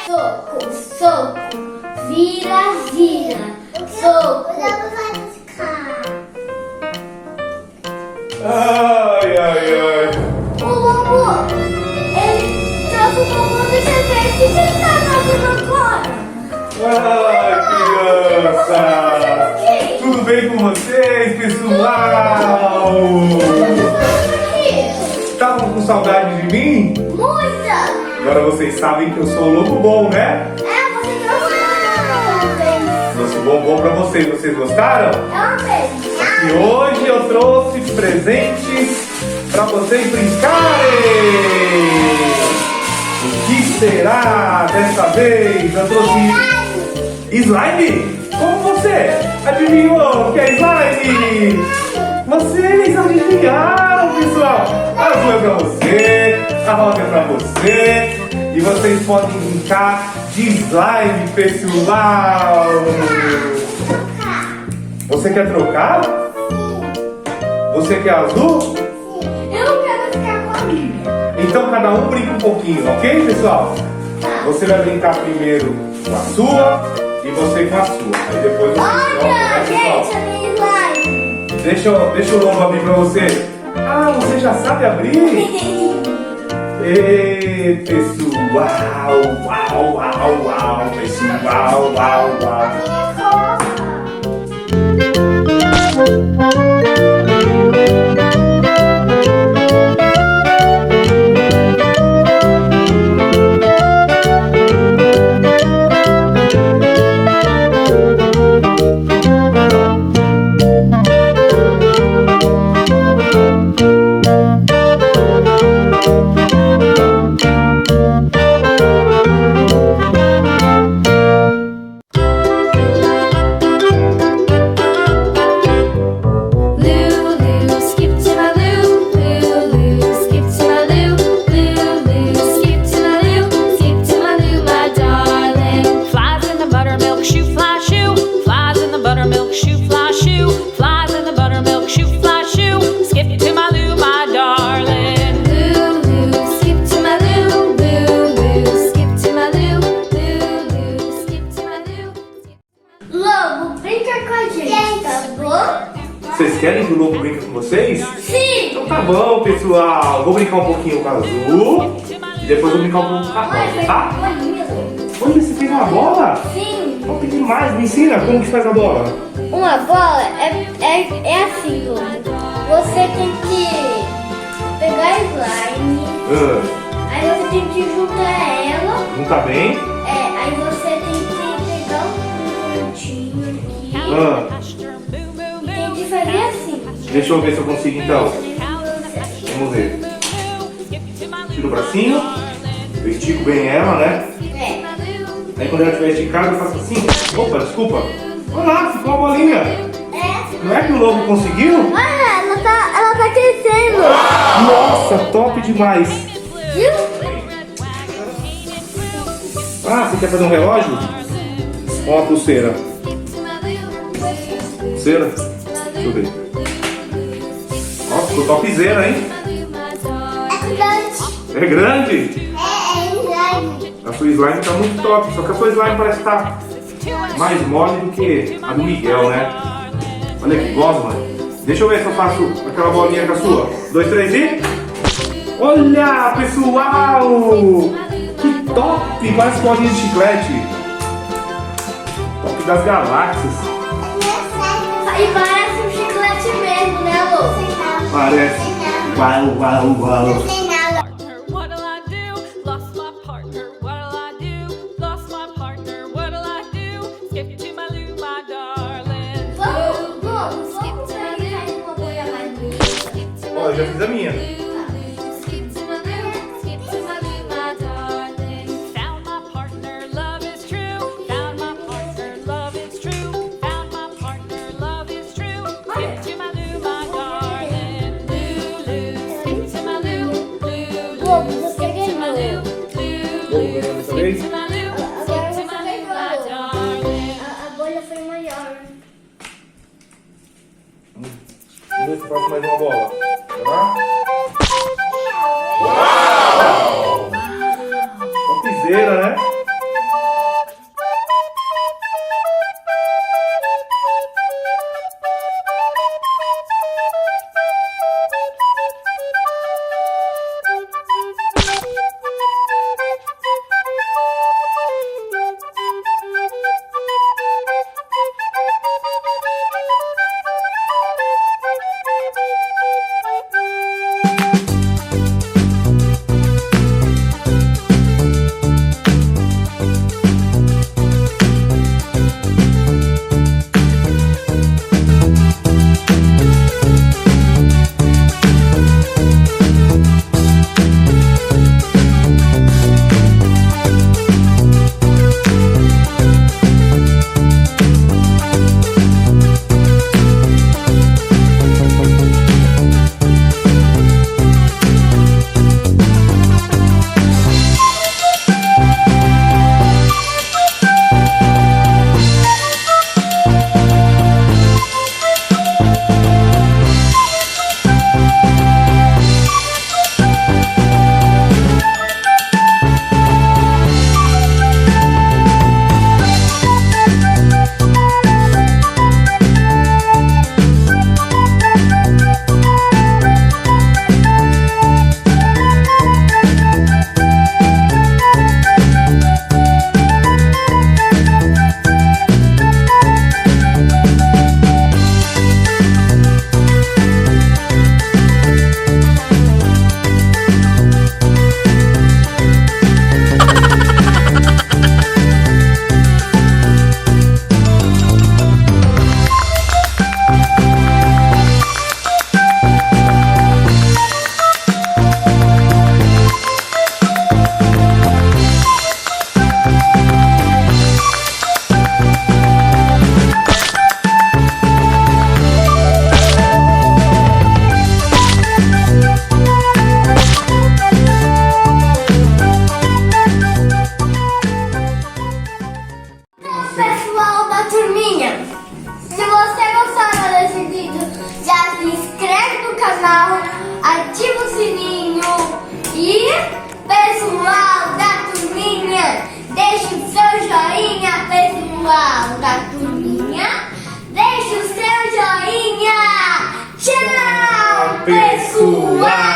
soco, soco, vira, vira, soco. Ai, ai, ai. O lobo, ele trouxe o bombom do chefe. O que ele tá fazendo agora? Ai, criança! Tudo bem com vocês, pessoal? Estavam com saudade de mim? Muita! Agora vocês sabem que eu sou o Lobo Bom, né? É, você trouxe Trouxe bombom pra vocês. Vocês gostaram? E hoje eu trouxe presentes pra vocês brincarem! O que será dessa vez? Eu trouxe slime? Como você adivinhou que é slime? Vocês adivinharam, pessoal? A azul é pra você, a rosa é pra você. E vocês podem brincar de slime, pessoal. Você quer trocar? Você quer azul? Eu quero ficar com a minha. Então cada um brinca um pouquinho, ok, pessoal? Você vai brincar primeiro com a sua e você com a sua. Aí depois você Olha, troca, né, gente, a minha slime. Deixa o lobo abrir pra você. Ah, você já sabe abrir? Ê, pessoal! Uau, uau, uau, pessoal! Uau, uau! Lobo, brinca com a gente, tá bom? Vocês querem que o lobo brinque com vocês? Sim! Então tá bom, pessoal. Vou brincar um pouquinho com a azul e depois vou brincar um pouco com a rosa, tá? Olha, você fez uma bola? Sim! Top demais. Me ensina como que faz a bola. Uma bola é assim, Lobo. Você tem que pegar slime, aí você tem que juntar ela. Não tá bem? Aí você tem que pegar um pontinho aqui e tem que fazer assim. Deixa eu ver se eu consigo então. Vamos ver. Tira o bracinho. Eu estico bem ela, né? Aí quando ela estiver esticada eu faço assim. Opa, desculpa. Olha lá, ficou uma bolinha. Não é que o lobo conseguiu? Olha, ela tá crescendo. Nossa, top demais. Viu? Ah, você quer fazer um relógio? Ou uma pulseira? Pulseira? Deixa eu ver. Nossa, ficou topzera, hein? É grande. É grande? É slime. A sua slime tá muito top, só que a sua slime parece estar mais mole do que a do Miguel, né? Olha que gosma. Deixa eu ver se eu faço aquela bolinha com a sua. 2, 3 e... Olha, pessoal! Que top! Parece bolinha de chiclete. Top das galáxias. E parece um chiclete mesmo, né, Lobo? Parece. Uau, uau, uau. What'll I do? Lost my partner. What'll I do? Lost my partner. What'll I do? Skip to my loo, my darling. Vamos pegar uma bolha mais bonita. Ó, eu já fiz a minha. Skip to my loo, skip to my loo, my darling. Found my partner, love is true. Found my partner, love is true. Found my partner, love is true. Skip to my loo, my darling. Loo, loo, skip to my loo, loo, loo. Lobo, você ganhou. Vamos ganhar dessa vez? Agora você ganhou. A bolha foi maior. Vamos ver se eu faço mais uma bola. Vai lá? Topzera, né? pessoal da turminha. Deixe o seu joinha. Tchau, pessoal!